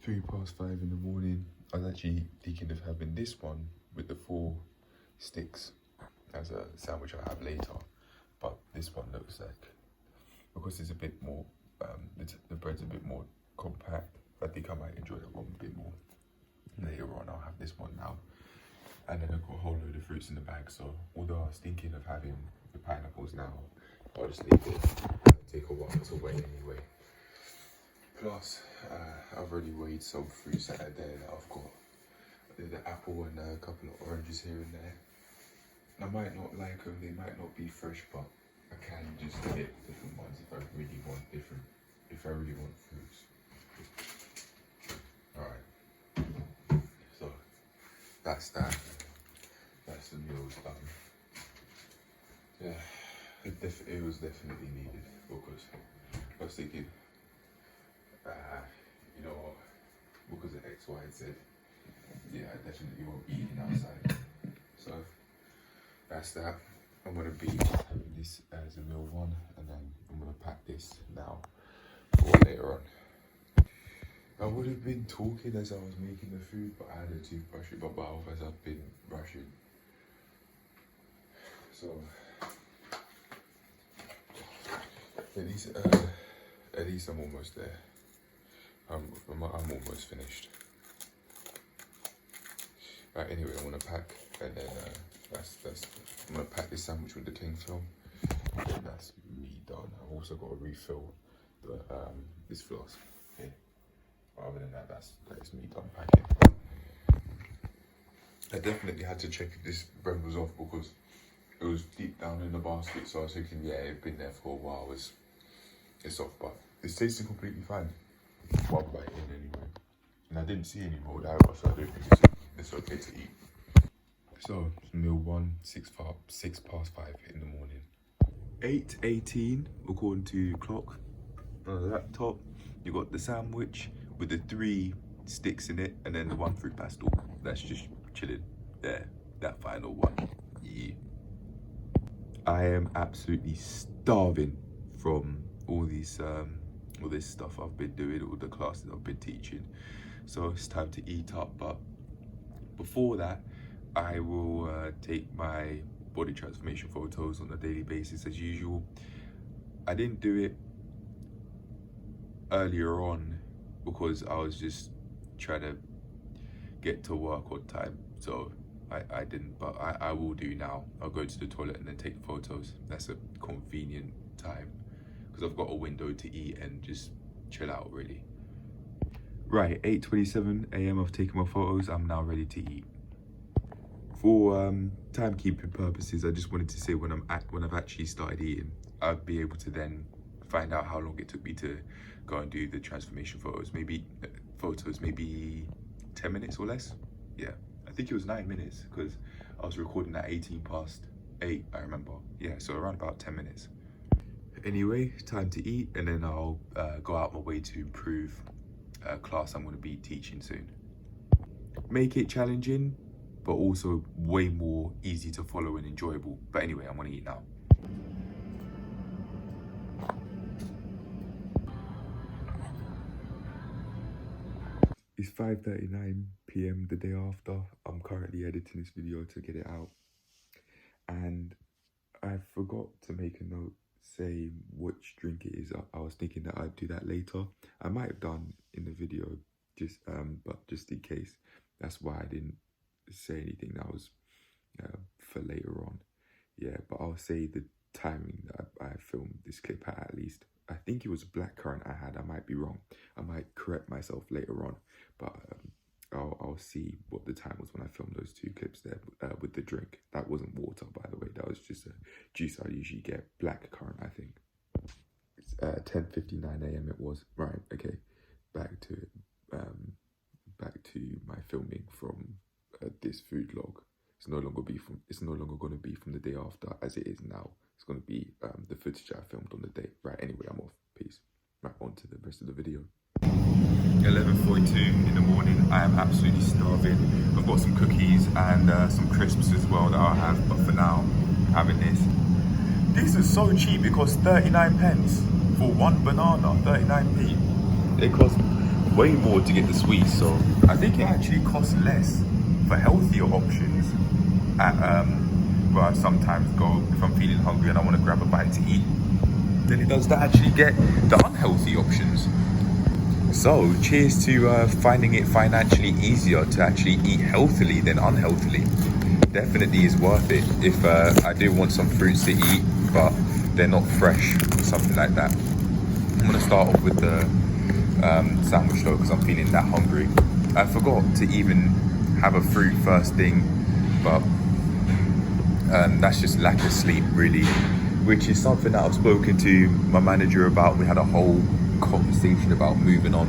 5:03 in the morning. I was actually thinking of having this one with the 4 sticks as a sandwich I'll have later, but this one looks like, because it's a bit more, the bread's a bit more compact, I think I might enjoy that one a bit more. Later on I'll have this one now. And then I've got a whole load of fruits in the bag, so although I was thinking of having the pineapples now, I'll just leave it, take a while to weigh anyway. Plus, I've already weighed some fruits that are there that I've got. The apple and a couple of oranges here and there. I might not like them, they might not be fresh, but I can just get different ones if I really want fruits. Alright, so that's that. That's the meals done. Yeah, it was definitely needed, because I was thinking, you know what, because of X, Y, and Z, yeah, I definitely won't be eating outside. So that's that. I'm gonna be having this as a meal one, and then I'm gonna pack this now for later on. I would have been talking as I was making the food, but I had a toothbrush in my mouth as I've been brushing. So at least I'm almost there. I'm almost finished. Right, anyway, I'm gonna pack, and then I'm gonna pack this sandwich with the cling film, and then that's me done. I've also got to refill the this flask. Okay. But other than that, that's me done packing. I definitely had to check if this bread was off, because it was deep down in the basket, so I was thinking, yeah, it'd been there for a while, it's off, but it's tasting completely fine. One bite in anyway. And I didn't see any mold either, so I don't think it's okay to eat. So, meal one, 5:06 in the morning. 8:18 according to clock. On the laptop, you got the sandwich with the 3 sticks in it, and then the 1 fruit pastel. That's just chilling there, that final one. Yeah. I am absolutely starving from all this stuff I've been doing, all the classes I've been teaching. So it's time to eat up, but before that, I will take my body transformation photos on a daily basis as usual. I didn't do it earlier on because I was just trying to get to work on time, so I didn't, but I will do now. I'll go to the toilet and then take photos. That's a convenient time, because I've got a window to eat and just chill out, really. Right, 8:27 AM, I've taken my photos. I'm now ready to eat. For timekeeping purposes, I just wanted to say when I've actually started eating, I'll be able to then find out how long it took me to go and do the transformation photos. Maybe 10 minutes or less. Yeah, I think it was 9 minutes, because I was recording at 8:18, I remember. Yeah, so around about 10 minutes. Anyway, time to eat, and then I'll go out my way to improve a class I'm going to be teaching soon. Make it challenging, but also way more easy to follow and enjoyable. But anyway, I'm going to eat now. It's 5:39 PM the day after. I'm currently editing this video to get it out, and I forgot to make a note saying which drink it is. I was thinking that I'd do that later. I might have done in the video, but just in case, that's why I didn't say anything that was for later on. Yeah, but I'll say the timing that I filmed this clip at least. I think it was blackcurrant I had. I might be wrong. I might correct myself later on, but I'll see what the time was when I filmed those 2 clips there with the drink. That wasn't water, by the way. That was just a juice I usually get, blackcurrant, I think. It's 10:59 AM it was. Right, okay. Back to my filming from this food log. It's no longer going to be from the day after as it is now. It's going to be the footage I filmed on the day. Right, anyway, I'm off. Peace. Right, on to the rest of the video. 11:42 in the morning. I am absolutely starving. I've got some cookies and some crisps as well that I'll have, but for now, I'm having this. This is so cheap. It costs 39 pence for 1 banana, 39p. It costs way more to get the sweets. So I think it actually costs less for healthier options at where I sometimes go if I'm feeling hungry and I want to grab a bite to eat, than it does to actually get the unhealthy options. So cheers to finding it financially easier to actually eat healthily than unhealthily. Definitely is worth it if I do want some fruits to eat but they're not fresh or something like that. I'm gonna start off with the sandwich though because I'm feeling that hungry. I forgot to even have a fruit first thing, but that's just lack of sleep really, which is something that I've spoken to my manager about. We had a whole conversation about moving on,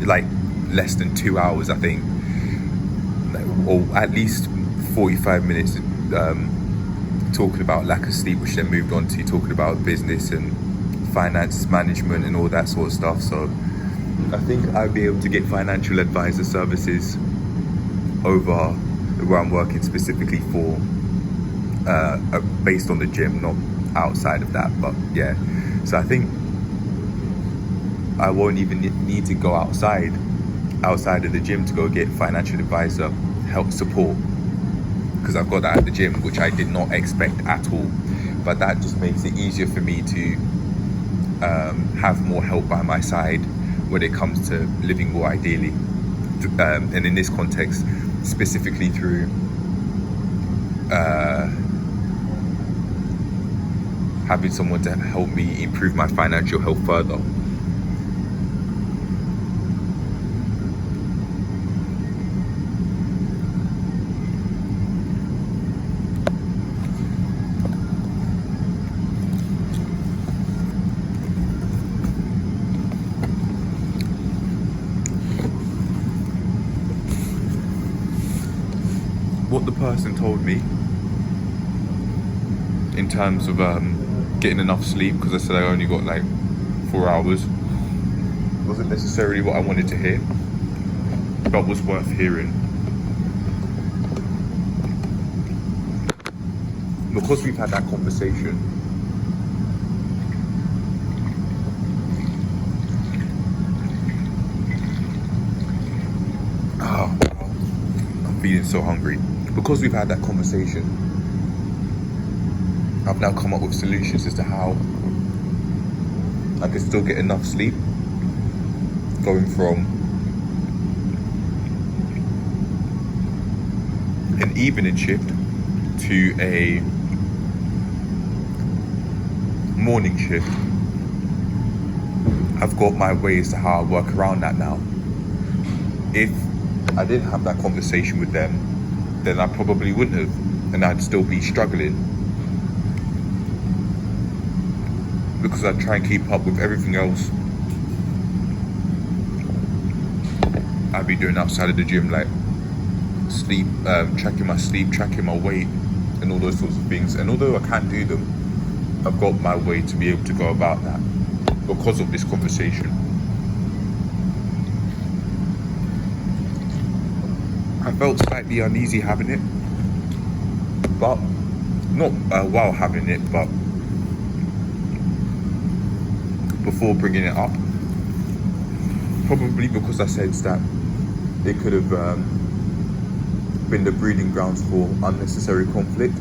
like less than 2 hours I think, or at least 45 minutes talking about lack of sleep, which then moved on to talking about business and finance management and all that sort of stuff. So I think I'll be able to get financial advisor services over where I'm working specifically for, based on the gym, not outside of that. But yeah, so I think I won't even need to go outside of the gym to go get financial advisor help support, because I've got that at the gym, which I did not expect at all. But that just makes it easier for me to have more help by my side when it comes to living more ideally, and in this context specifically through having someone to help me improve my financial health further. What the person told me in terms of getting enough sleep, because I said I only got like 4 hours, wasn't necessarily what I wanted to hear, but was worth hearing. Because we've had that conversation, I'm feeling so hungry. Because we've had that conversation, I've now come up with solutions as to how I can still get enough sleep, going from an evening shift to a morning shift. I've got my ways to how I work around that now. If I didn't have that conversation with them, then I probably wouldn't have, and I'd still be struggling, because I'd try and keep up with everything else I'd be doing outside of the gym, like sleep, tracking my sleep, tracking my weight, and all those sorts of things. And although I can't do them, I've got my way to be able to go about that because of this conversation. I felt slightly uneasy having it, but not while having it, but before bringing it up. Probably because I sensed that it could have been the breeding grounds for unnecessary conflict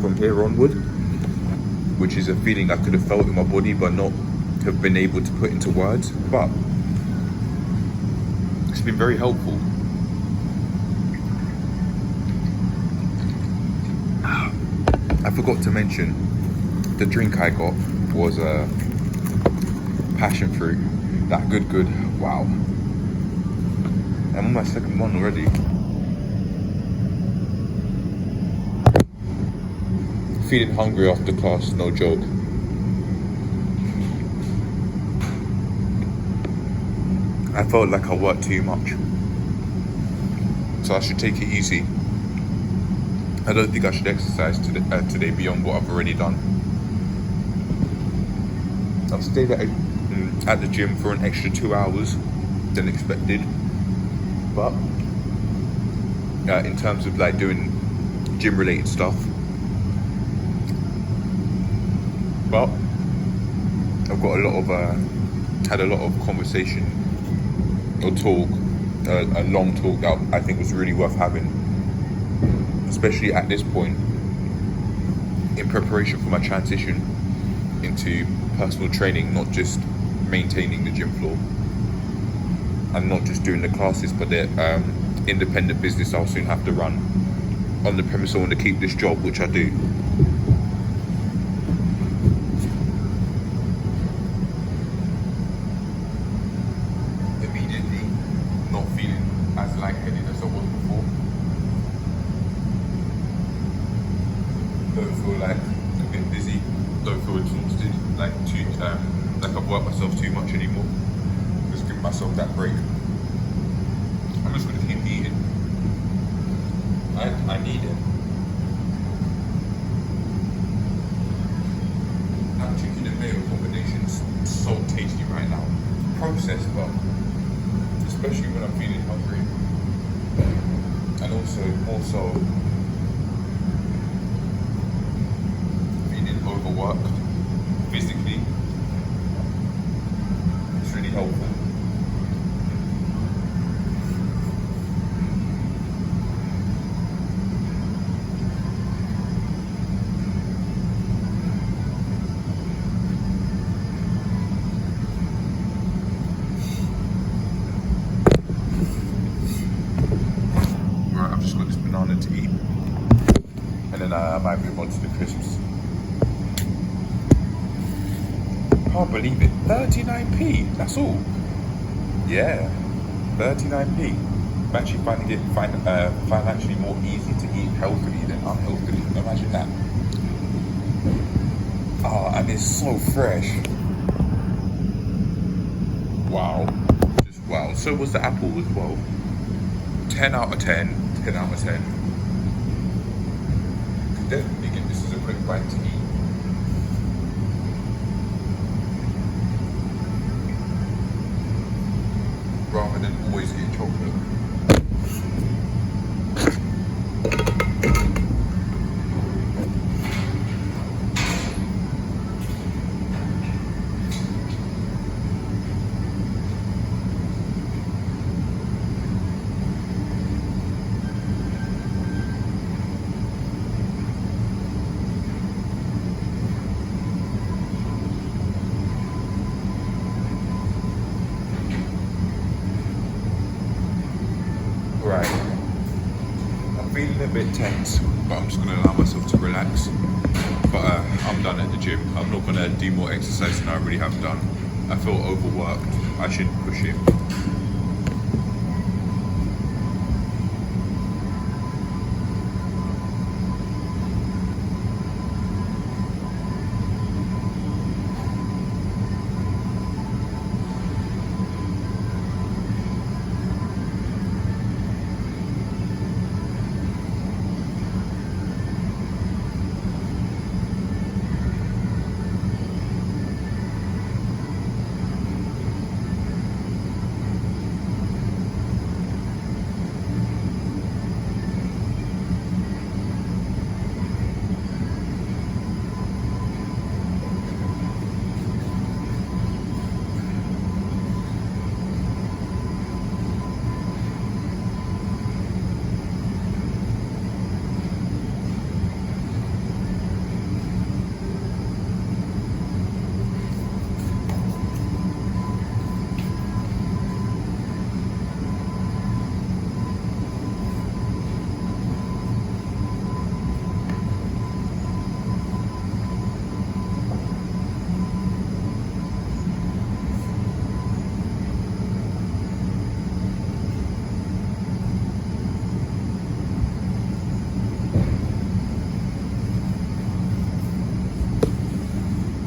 from here onward, which is a feeling I could have felt in my body but not have been able to put into words. But it's been very helpful. I forgot to mention, the drink I got was a passion fruit. That good. Wow. I'm on my second one already. Feeling hungry after class, no joke. I felt like I worked too much, so I should take it easy. I don't think I should exercise today beyond what I've already done. I've stayed at the gym for an extra 2 hours than expected, but in terms of like doing gym related stuff, but I've got had a lot of conversation a talk, a long talk that I think was really worth having, especially at this point in preparation for my transition into personal training, not just maintaining the gym floor and not just doing the classes, but the independent business I'll soon have to run on the premise I want to keep this job, which I do. Immediately not feeling as lightheaded as I was before. Don't feel like a bit busy, don't feel exhausted, like I've worked myself too much anymore. Just give myself that break. I'm just gonna keep eating. I need it. That chicken and mayo combination's so tasty right now. Processed, but especially when I'm feeling hungry. And also, more so, feeling overworked physically. It's really helpful. I've just got this banana to eat, and then I might move on to the crisps. Can't believe it, 39p, that's all. Yeah, 39p. I'm actually finding it financially more easy to eat healthily than unhealthily. Imagine that. Oh, and it's so fresh. Wow, just wow. So was the apple as well. 10 out of 10. 10 out of 10. Could definitely give this as a quick bite to eat. Rather than always eat chocolate. Right, I'm feeling a bit tense, but I'm just going to allow myself to relax. But I'm done at the gym. I'm not going to do more exercise than I already have done. I feel overworked. I shouldn't push it.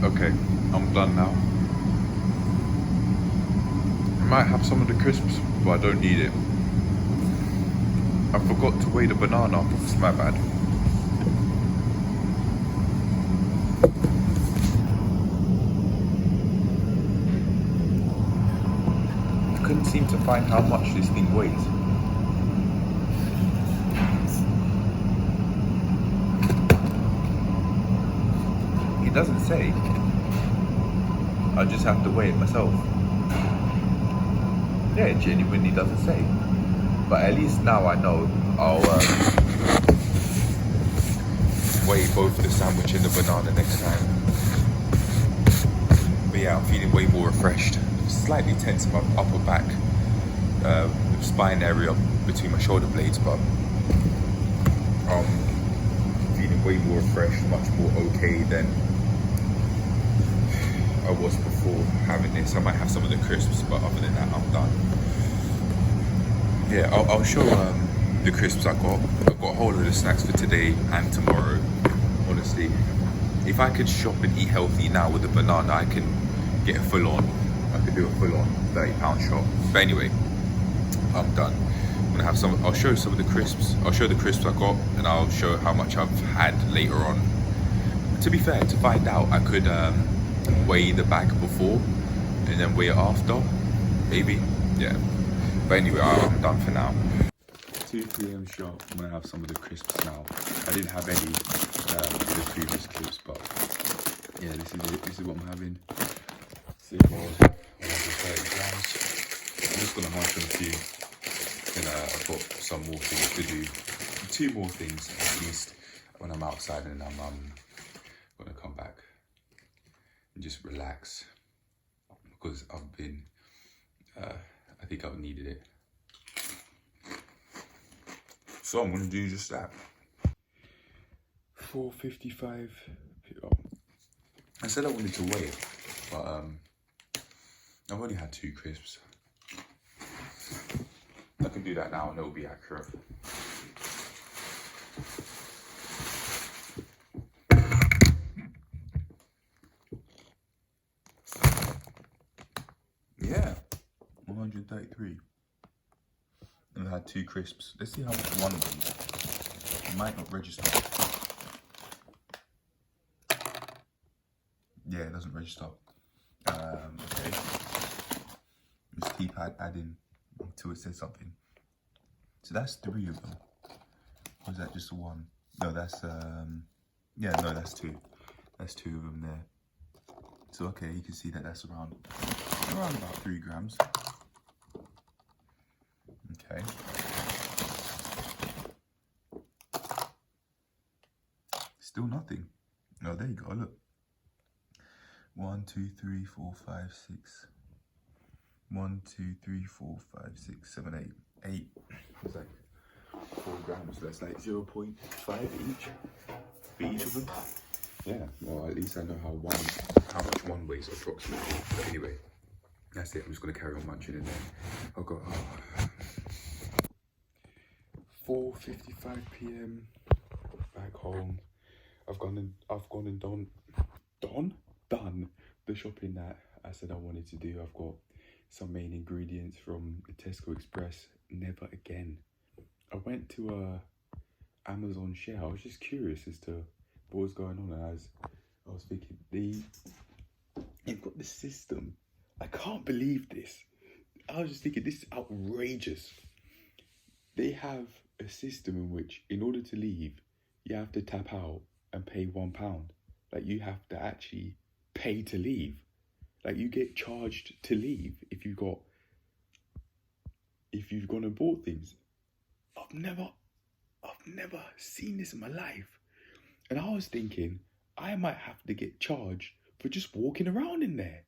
Okay, I'm done now. I might have some of the crisps, but I don't need it. I forgot to weigh the banana, it's my bad. I couldn't seem to find how much this thing weighs. It doesn't say. I just have to weigh it myself. Yeah, it genuinely doesn't say. But at least now I know I'll weigh both the sandwich and the banana next time. But yeah, I'm feeling way more refreshed. Slightly tense in my upper back, spine area between my shoulder blades, but feeling way more refreshed, much more okay than I was before having this. I might have some of the crisps, but other than that, I'm done. Yeah, I'll show the crisps I got. I've got a whole load of snacks for today and tomorrow. Honestly, if I could shop and eat healthy now with a banana, I can get a full on. I could do a full on £30 shop. But anyway, I'm done. I'm gonna have some. I'll show some of the crisps. I'll show the crisps I got, and I'll show how much I've had later on. To be fair, to find out, I could weigh the bag before and then weigh it after, maybe. Yeah. But anyway, I'm done for now. 2 p.m. sharp. I'm gonna have some of the crisps now. I didn't have any in the previous clips, but yeah, this is it. This is what I'm having. Simple, 130 grams. I'm just gonna munch on a few. And I've got some more things to do. 2 more things at least when I'm outside, and I'm gonna come back and just relax because I've been. I think I've needed it. So I'm gonna do just that. 4:55. I said I wanted to weigh it, but I've only had 2 crisps. I can do that now and it'll be accurate. Yeah, 133. And I had 2 crisps. Let's see how much one weighs. It might not register. Yeah, it doesn't register. Okay. Just keep adding until it says something. So that's 3 of them. Or is that just 1? No, that's yeah, no, that's 2. That's 2 of them there. So okay, you can see that that's around about 3 grams. Okay. Still nothing. No, there you go. Look. 1, 2, 3, 4, 5, 6. 1, 2, 3, 4, 5, 6, 7, 8. 8. It's like 4 grams. That's like 0.5 each for each of them. Yeah. Well, at least I know how much one weighs approximately. But anyway, that's it. I'm just gonna carry on munching, and then I'll go. 4:55 p.m. back home. I've gone and done the shopping that I said I wanted to do. I've got some main ingredients from the Tesco Express. Never again. I went to Amazon share. I was just curious as to what was going on, and I was thinking they've got this system. I can't believe this. I was just thinking this is outrageous. They have a system in which, in order to leave, you have to tap out and pay £1. Like, you have to actually pay to leave. Like, you get charged to leave if you've gone and bought things. I've never seen this in my life. And I was thinking, I might have to get charged for just walking around in there.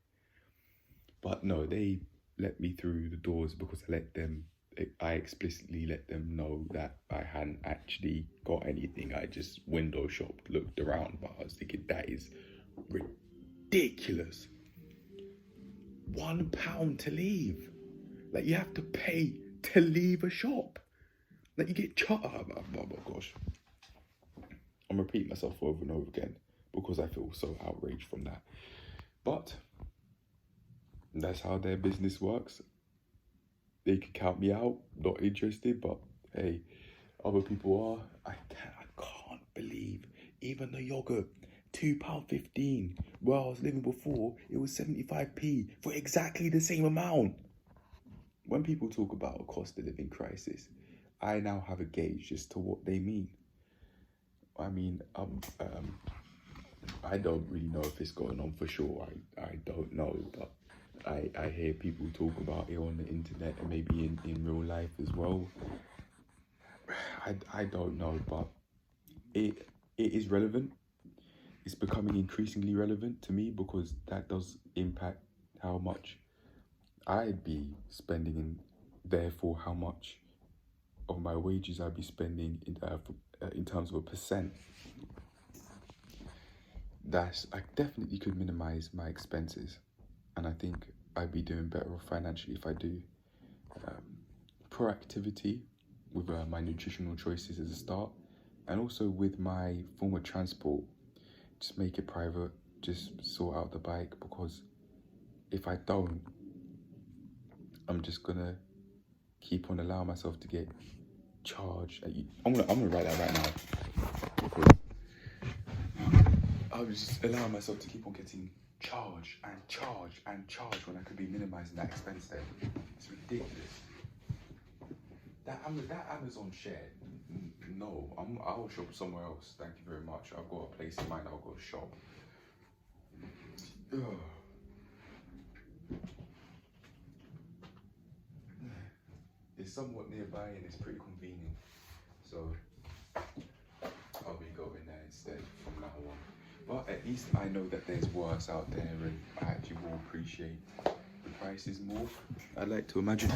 But no, they let me through the doors because I explicitly let them know that I hadn't actually got anything. I just window shopped, looked around, but I was thinking that is ridiculous. £1 to leave. Like, you have to pay to leave a shop. Like, you get charged. Oh my gosh. I'm repeating myself over and over again because I feel so outraged from that. But that's how their business works. They can count me out, not interested, but hey, other people are. I can't believe even the yogurt, £2.15. Where I was living before, it was 75p for exactly the same amount. When people talk about a cost of living crisis, I now have a gauge as to what they mean. I mean, I don't really know if it's going on for sure. I don't know, but I hear people talk about it on the internet and maybe in real life as well. I don't know, but it is relevant. It's becoming increasingly relevant to me because that does impact how much I'd be spending and therefore how much of my wages I'd be spending in terms of a percent. I definitely could minimize my expenses, and I think I'd be doing better financially if I do proactivity with my nutritional choices as a start, and also with my form of transport. Just make it private, just sort out the bike, because if I don't, I'm just gonna keep on allowing myself to get charged. I'm gonna write that right now, because I'm just allowing myself to keep on getting charged when I could be minimizing that expense there. It's ridiculous. That Amazon share, no, I'll shop somewhere else. Thank you very much. I've got a place in mind. I'll go shop. Ugh. It's somewhat nearby and it's pretty convenient, so I'll be going there instead from now on. But at least I know that there's worse out there, and I actually will appreciate the prices more, I'd like to imagine.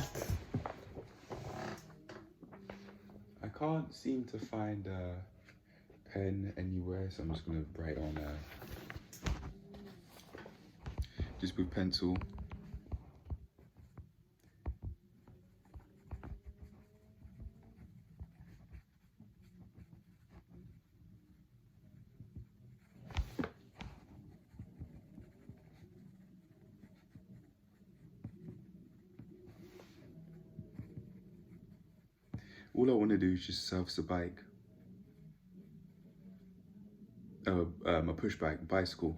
I can't seem to find a pen anywhere, so I'm just gonna write on just with pencil. All I want to do is just service a bike, a push bike, bicycle.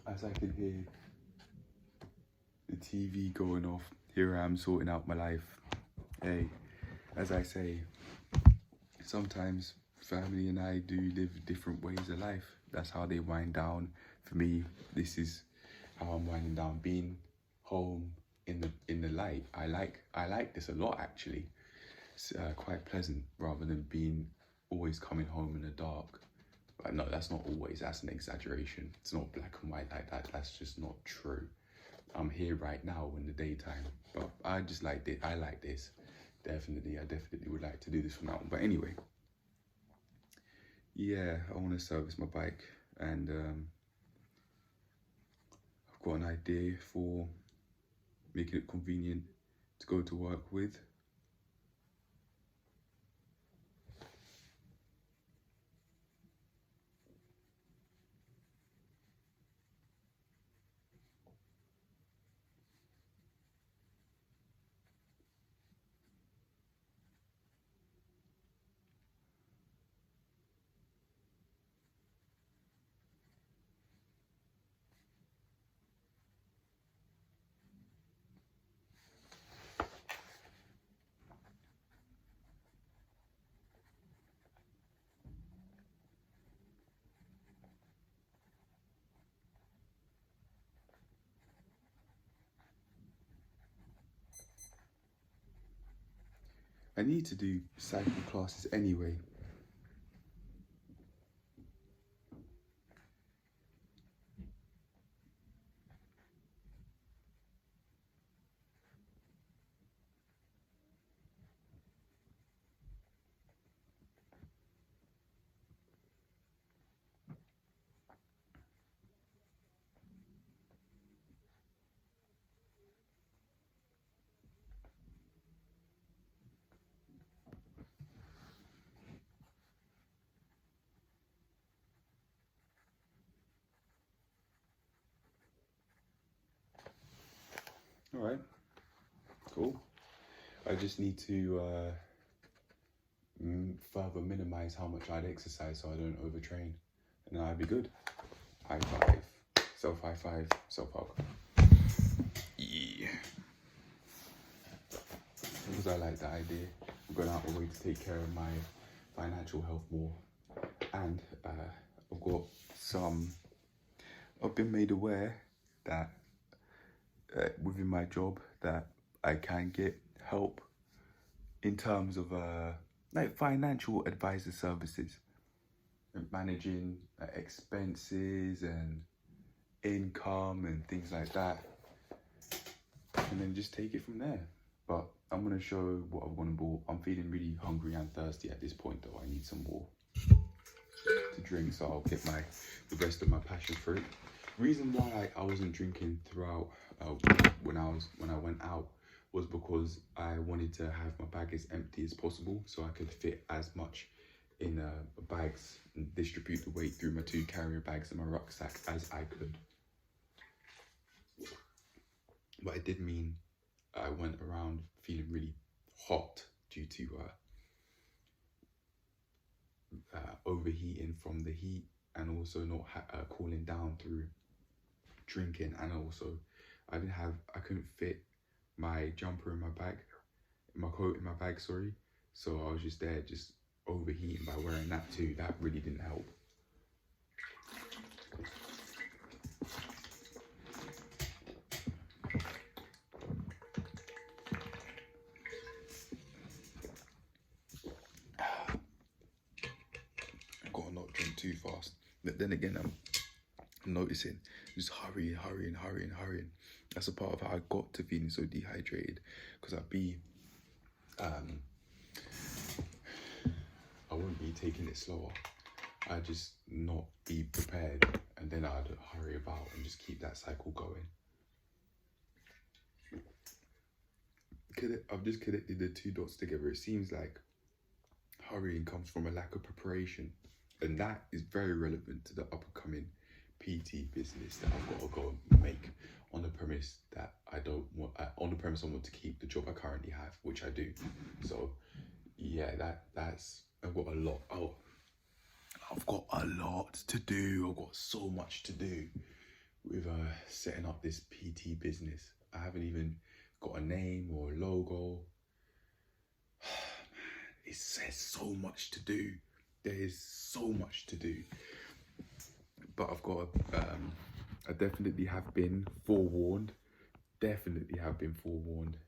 As I can hear the TV going off, here I am sorting out my life. Hey, as I say, sometimes family and I do live different ways of life. That's how they wind down. For me, this is how I'm winding down. Being home in the light. I like this a lot, actually. It's quite pleasant rather than being always coming home in the dark. But no, that's not always. That's an exaggeration. It's not black and white like that. That's just not true. I'm here right now in the daytime, but I just like this. I like this. I definitely would like to do this from now on. But anyway, yeah, I want to service my bike, and I've got an idea for making it convenient to go to work with. I need to do cycle classes anyway. All right, cool. I just need to further minimize how much I'd exercise so I don't overtrain, and then I'd be good. High five, self high five, self hug. Yeah. Because I like the idea of going out the way to take care of my financial health more. And I've been made aware that within my job that I can get help in terms of like financial advisor services and managing expenses and income and things like that, and then just take it from there. But I'm gonna show what I'm gonna bought. I'm feeling really hungry and thirsty at this point though. I need some more to drink, so I'll get the rest of my passion fruit. Reason why I wasn't drinking throughout when I went out was because I wanted to have my bag as empty as possible so I could fit as much in bags and distribute the weight through my 2 carrier bags and my rucksack as I could. But it did mean I went around feeling really hot due to overheating from the heat, and also not cooling down through drinking. And also I couldn't fit my jumper in my bag, my coat in my bag, sorry. So I was just there, just overheating by wearing that too. That really didn't help. I've got to not drink too fast. But then again, I'm noticing just hurrying. That's a part of how I got to feeling so dehydrated, because I wouldn't be taking it slower. I'd just not be prepared, and then I'd hurry about and just keep that cycle going. I've just connected the 2 dots together. It seems like hurrying comes from a lack of preparation, and that is very relevant to the upcoming PT business that I've got to go and make on the premise that I want to keep the job I currently have, which I do. So yeah, that's I've got a lot. I've got a lot to do. I've got so much to do with setting up this PT business. I haven't even got a name or a logo. It says so much to do. There is so much to do. But I've got I definitely have been forewarned.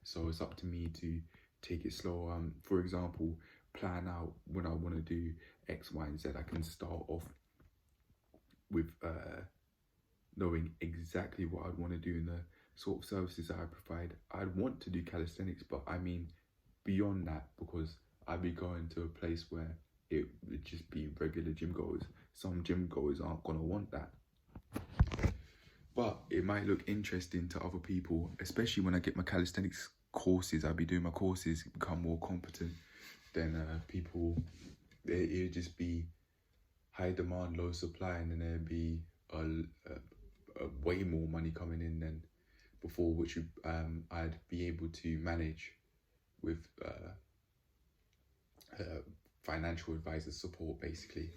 So it's up to me to take it slow. For example, plan out when I want to do X, Y, and Z. I can start off with knowing exactly what I'd want to do in the sort of services that I provide. I'd want to do calisthenics, but I mean beyond that, because I'd be going to a place where it would just be regular gym goers. Some gym goers aren't going to want that. But it might look interesting to other people, especially when I get my calisthenics courses. I'll be doing my courses, become more competent. Then people, it would just be high demand, low supply, and then there'd be a way more money coming in than before, which I'd be able to manage with financial advisor support, basically.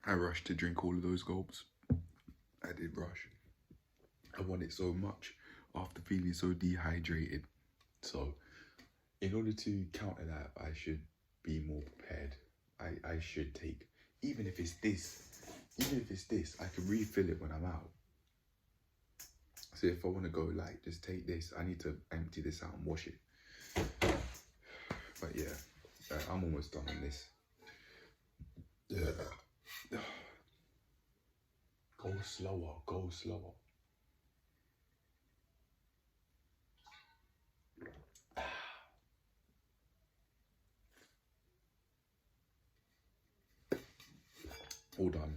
I rushed to drink all of those gulps. I did rush. I wanted so much after feeling so dehydrated. So in order to counter that, I should be more prepared. I should take, even if it's this, I can refill it when I'm out. So if I want to go like, just take this, I need to empty this out and wash it. But yeah, I'm almost done on this. Go slower. All done.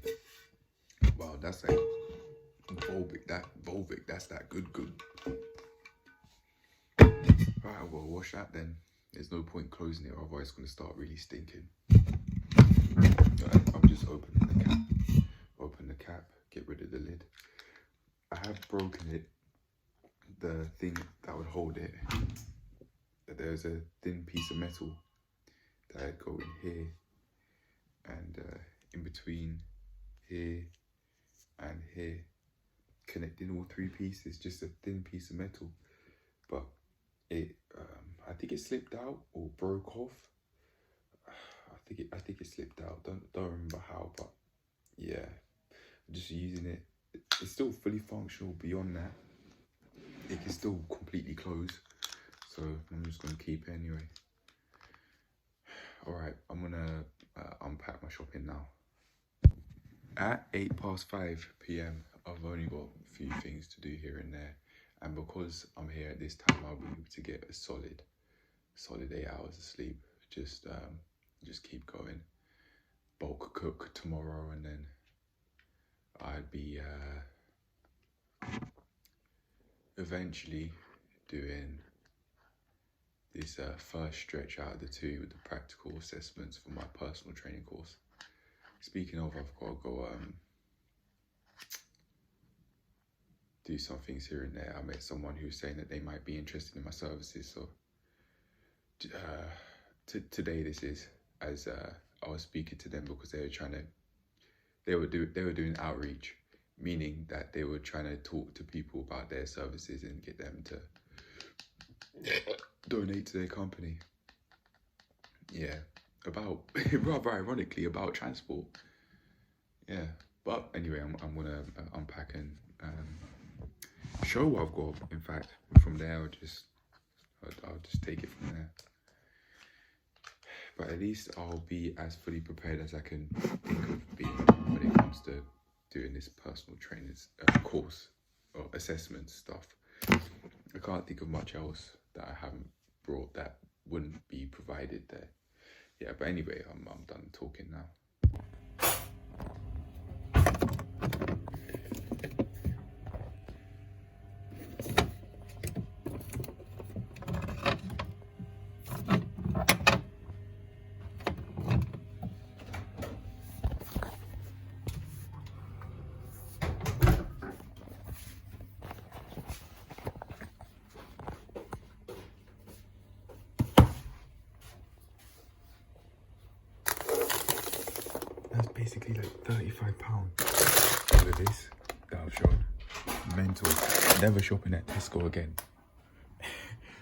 Wow, that's like Volvic, that's that good. Alright, well, wash that then. There's no point closing it, otherwise it's going to start really stinking. I'm just opening the cap. Open the cap, get rid of the lid. I have broken it, the thing that would hold it. There's a thin piece of metal that I'd go in here, and in between here and here, connecting all three pieces, just a thin piece of metal. But it, I think it slipped out or broke off. I think it slipped out. Don't remember how, but yeah, I'm just using it. It's still fully functional. Beyond that, it can still completely close. So I'm just gonna keep it anyway. All right, I'm gonna unpack my shopping now. At 5:08 p.m, I've only got a few things to do here and there, and because I'm here at this time, I'll be able to get a solid 8 hours of sleep. Just keep going. Bulk cook tomorrow, and then I'd be eventually doing this first stretch out of the two with the practical assessments for my personal training course. Speaking of, I've got to go do some things here and there. I met someone who was saying that they might be interested in my services, so today this is, as I was speaking to them because they were doing outreach, meaning that they were trying to talk to people about their services and get them to donate to their company. Yeah, about rather ironically about transport. Yeah, but anyway, I'm gonna unpack and show what I've got. In fact, from there I'll just take it from there. But at least I'll be as fully prepared as I can think of being when it comes to doing this personal trainer's course or assessment stuff. I can't think of much else that I haven't brought that wouldn't be provided there. Yeah, but anyway, I'm done talking now. That's basically like £35 for this that I've shown. Mental. Never shopping at Tesco again.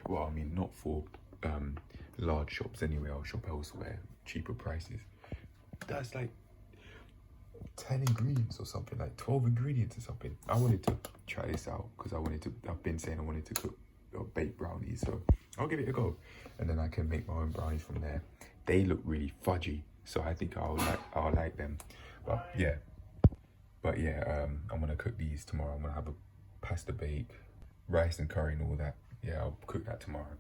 Well, I mean, not for large shops anyway. I'll shop elsewhere, cheaper prices. That's like 10 ingredients or something, like 12 ingredients or something. I wanted to try this out because I've been saying I wanted to cook or bake brownies, so I'll give it a go. And then I can make my own brownies from there. They look really fudgy, so I think I'll like them. But yeah, I'm gonna cook these tomorrow. I'm gonna have a pasta bake, rice and curry and all that. Yeah, I'll cook that tomorrow.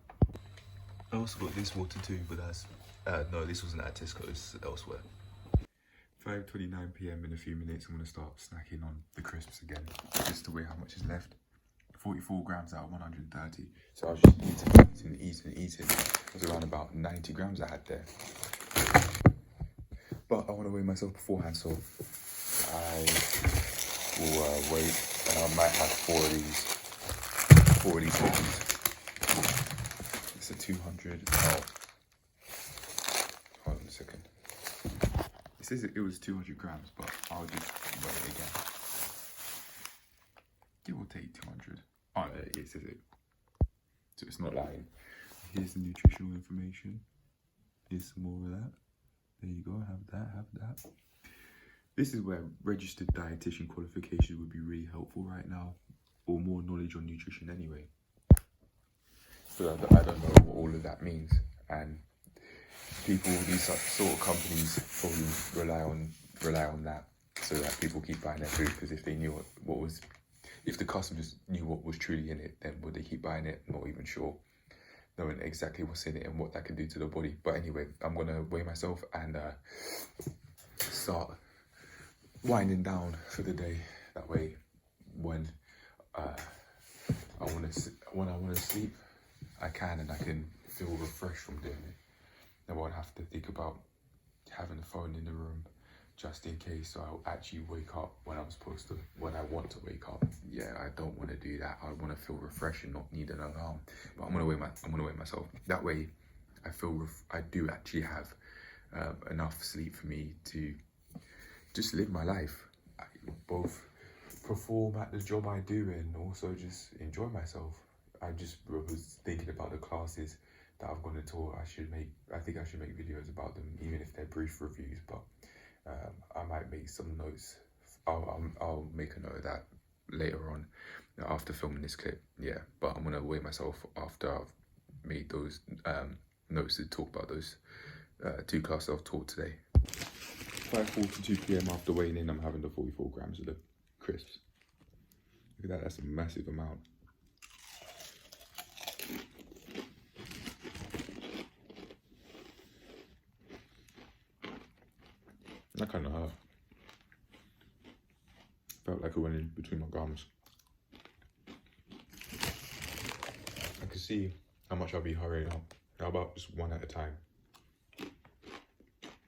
I also got this water too, but that's no, this wasn't at Tesco, it's elsewhere. 5:29 p.m. in a few minutes. I'm gonna start snacking on the crisps again, just to weigh how much is left. 44 grams out of 130. So I was just eating. It was around about 90 grams I had there. But I want to weigh myself beforehand, so I will wait, and I might have four of these cookies. It's a 200. Oh, hold on a second. It says it was 200 grams, but I'll just weigh it again. Give or take 200. Oh, it says it. So it's not lying. Here's the nutritional information. Here's some more of that. There you go, have that. This is where registered dietitian qualification would be really helpful right now, or more knowledge on nutrition anyway. So I don't know what all of that means, and people, these sort of companies probably rely on that so that people keep buying their food, because if they knew what was, if the customers knew what was truly in it, then would they keep buying it? Not even sure. Knowing exactly what's in it and what that can do to the body. But anyway, I'm gonna weigh myself and start winding down for the day. That way, when I want to sleep, I can, and I can feel refreshed from doing it. I won't have to think about having the phone in the room just in case, so I'll actually wake up when I'm supposed to, when I want to wake up. Yeah, I don't want to do that. I want to feel refreshed and not need an alarm. But I'm gonna weigh myself. That way, I feel I do actually have enough sleep for me to just live my life. I both perform at the job I do and also just enjoy myself. I just was thinking about the classes that I've gone to tour. I think I should make videos about them, even if they're brief reviews, but I might make some notes. I'll make a note of that later on after filming this clip. Yeah, but I'm gonna weigh myself after I've made those notes to talk about those 2 classes I've taught today. 5:42 p.m. after weighing in, I'm having the 44 grams of the crisps. Look at that, that's a massive amount. That kind of hurt. Felt like it went in between my gums. I can see how much I'll be hurrying up. How about just one at a time?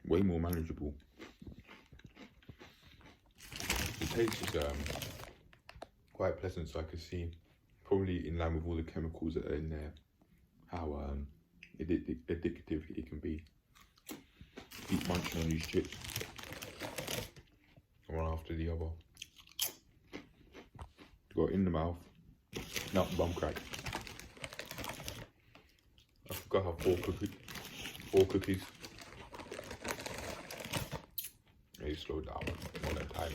Way more manageable. The taste is quite pleasant, so I can see, probably in line with all the chemicals that are in there, how addictive it can be. Keep munching on these chips, one after the other. Got in the mouth, not bum crack. I forgot how 4 cookies. Maybe slow down one at a time.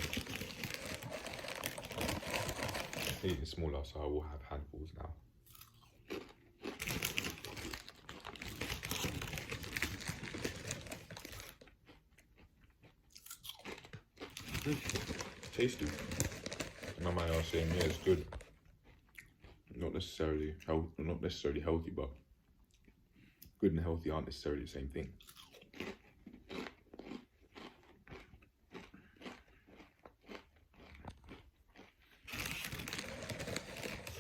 Eating smaller, so I will have handfuls now. Tasty. My mind are saying, yeah, it's good. Not necessarily healthy, but good and healthy aren't necessarily the same thing.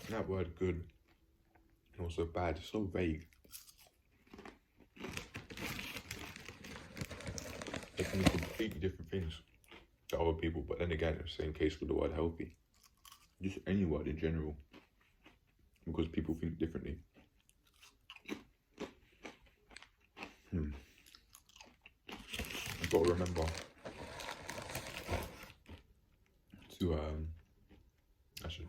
That word good and also bad is so vague. It can mean completely different things to other people, but then again, it's the same case with the word healthy. Just any word in general, because people think differently. I've got to remember to I should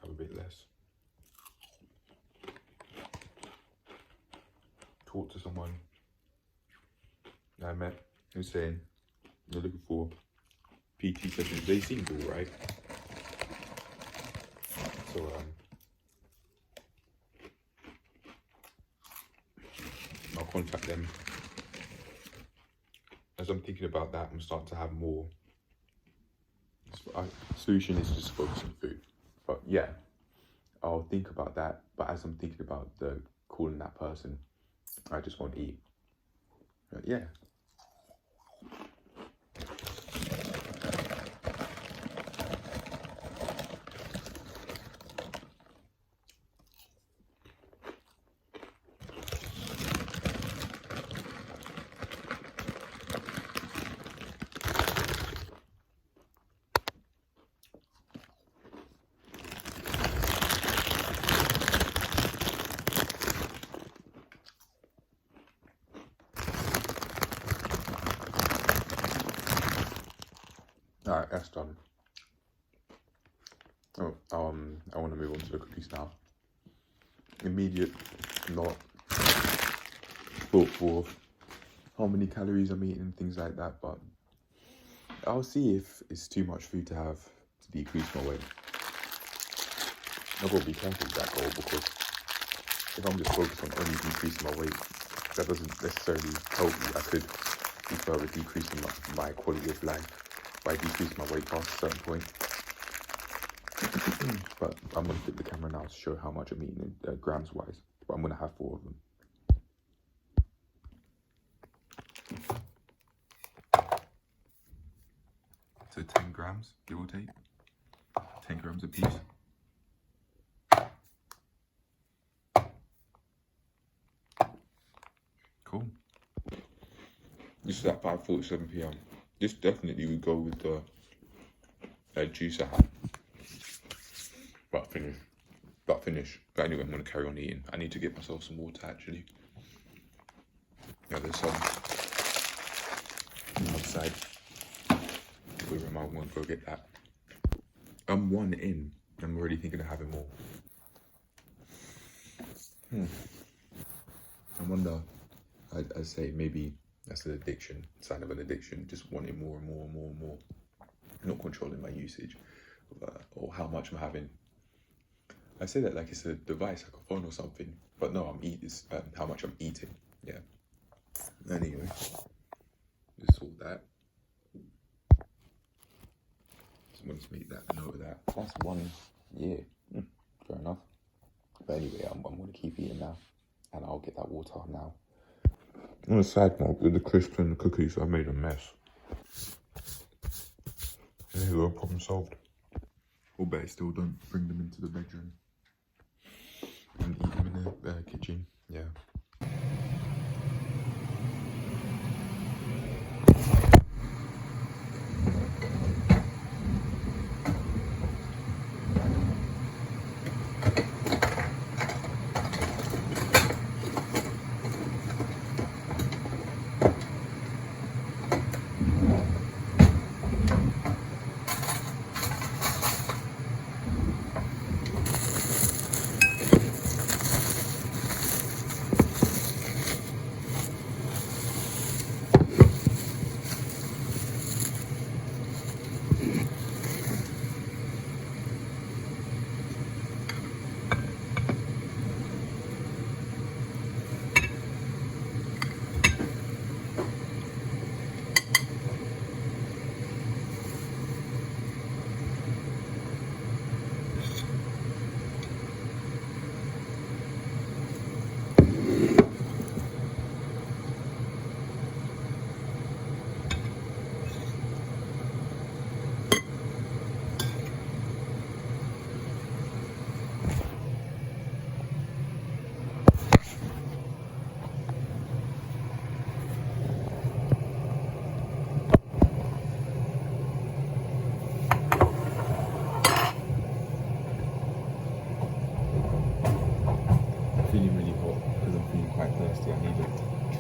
have a bit less. Talk to someone that I met who's saying they're looking for PT sessions. They seemed alright. So I'll contact them. As I'm thinking about that, I'm starting to have more. Solution is just focus on food. But yeah, I'll think about that. But as I'm thinking about calling that person, I just want to eat. But yeah. Alright, that's done. Oh, I want to move on to the cookies now. Immediate, not thoughtful of how many calories I'm eating and things like that, but I'll see if it's too much food to have to decrease my weight. I've got to be careful with that goal, because if I'm just focused on only decreasing my weight, that doesn't necessarily help me. I could be further decreasing my quality of life by decreasing my weight past a certain point. But I'm going to flip the camera now to show how much I'm eating grams wise. But I'm going to have 4 of them. So 10 grams, give or take. 10 grams a piece. Cool. This is at 5:47 p.m. This definitely would go with the juice I had. But finish. But anyway, I'm going to carry on eating. I need to get myself some water, actually. Yeah, there's some outside. We might want to go get that. I'm one in. I'm already thinking of having more. I wonder, I'd say maybe that's an addiction, sign of an addiction, just wanting more and more and more and more. Not controlling my usage or how much I'm having. I say that like it's a device, like a phone or something, but no, it's how much I'm eating. Yeah. Anyway, just all that. Just wanted to make that note of that. That's 1 year. Fair enough. But anyway, I'm going to keep eating now, and I'll get that water now. On a side note, with the crisps and the cookies, I made a mess. There you go, problem solved. Or better still, don't bring them into the bedroom and eat them in the kitchen. Yeah. Feeling really hot because I'm feeling quite thirsty. I need a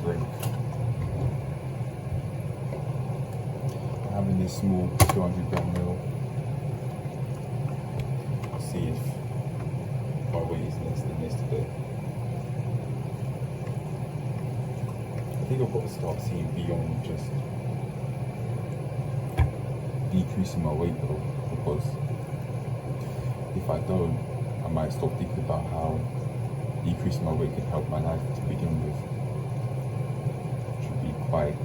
drink. I'm having this small 200-gram meal. See if my weight is less than this today. I think I've got to start seeing beyond just decreasing my weight though, because if I don't, I might stop thinking about how decreasing my weight can help my life to begin with, which would be quite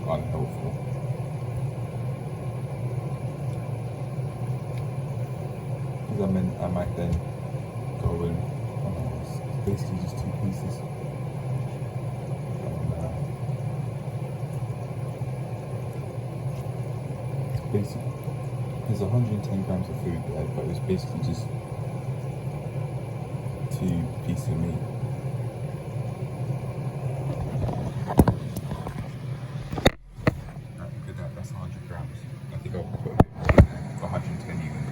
unhelpful. Because I might then go and, it's basically just 2 pieces. And, basically, there's 110 grams of food there, but it's basically just 2 pieces of meat. Look at that, that's 100 grams. I think I'll put 110 even.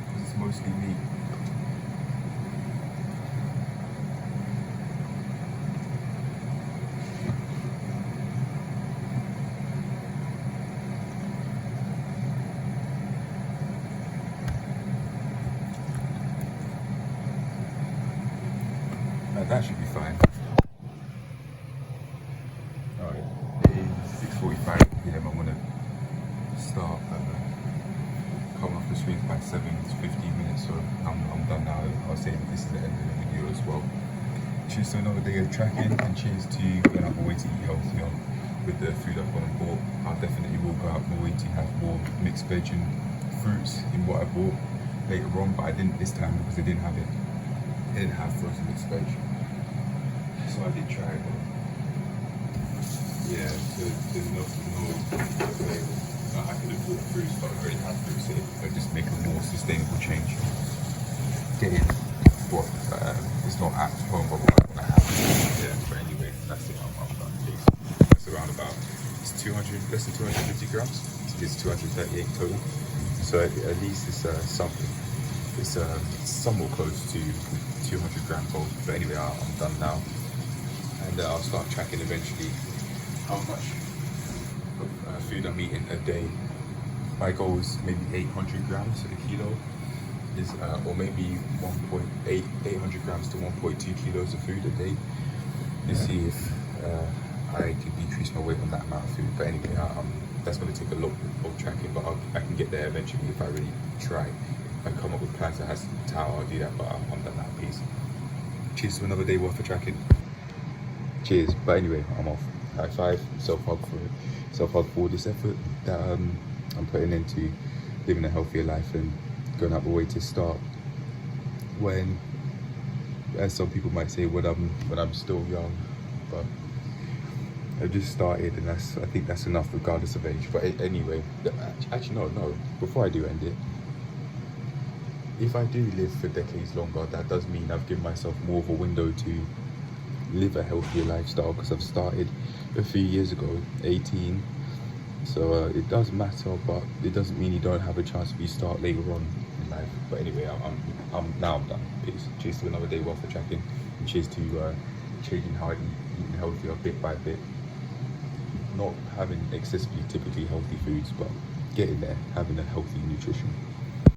Because it's mostly meat. That should be fine. Alright, it is 6:45 p.m. I'm gonna start come off the screen by 7 to 15 minutes, so I'm done now. I'll say this is the end of the video as well. Cheers to another day of tracking, and cheers to going out my way to eat healthier with the food I've gone and bought. I definitely will go out my way to have more mixed veg and fruits in what I bought later on, but I didn't this time because they didn't have it. They didn't have frozen mixed veg. So I did try it, but yeah, there's no available. I could have bought fruits, but I already have fruits here. So just make a more sustainable change. Get it what it's not at home, but what I want to have. Yeah, but anyway, that's it. I'm done. It's around about, it's 200, less than 250 grams. It's 238 total. So at least it's something. It's somewhat close to 200 grams old. But anyway, I'm done now. and I'll start tracking eventually how much food I'm eating a day. My goal is maybe 800 grams a kilo, is or maybe 800 grams to 1.2 kilos of food a day. Let's see if I can decrease my weight on that amount of food. But anyway, that's going to take a lot of tracking, but I can get there eventually if I really try and come up with plans that has how I'll do that. But I'm done that piece. Cheers to another day worth of tracking. Cheers. But anyway, I'm off. High five, self-hug for this effort that I'm putting into living a healthier life and going out the way to start when, as some people might say, when I'm still young. But I just started, and I think that's enough regardless of age. But anyway, actually no, before I do end it, if I do live for decades longer, that does mean I've given myself more of a window to live a healthier lifestyle, because I've started a few years ago, 18. So it does matter, but it doesn't mean you don't have a chance to restart later on in life. But anyway, I'm done. Peace. Cheers to another day worth of tracking, and cheers to changing how I eat, eating healthier bit by bit. Not having excessively typically healthy foods, but getting there, having a healthy nutrition.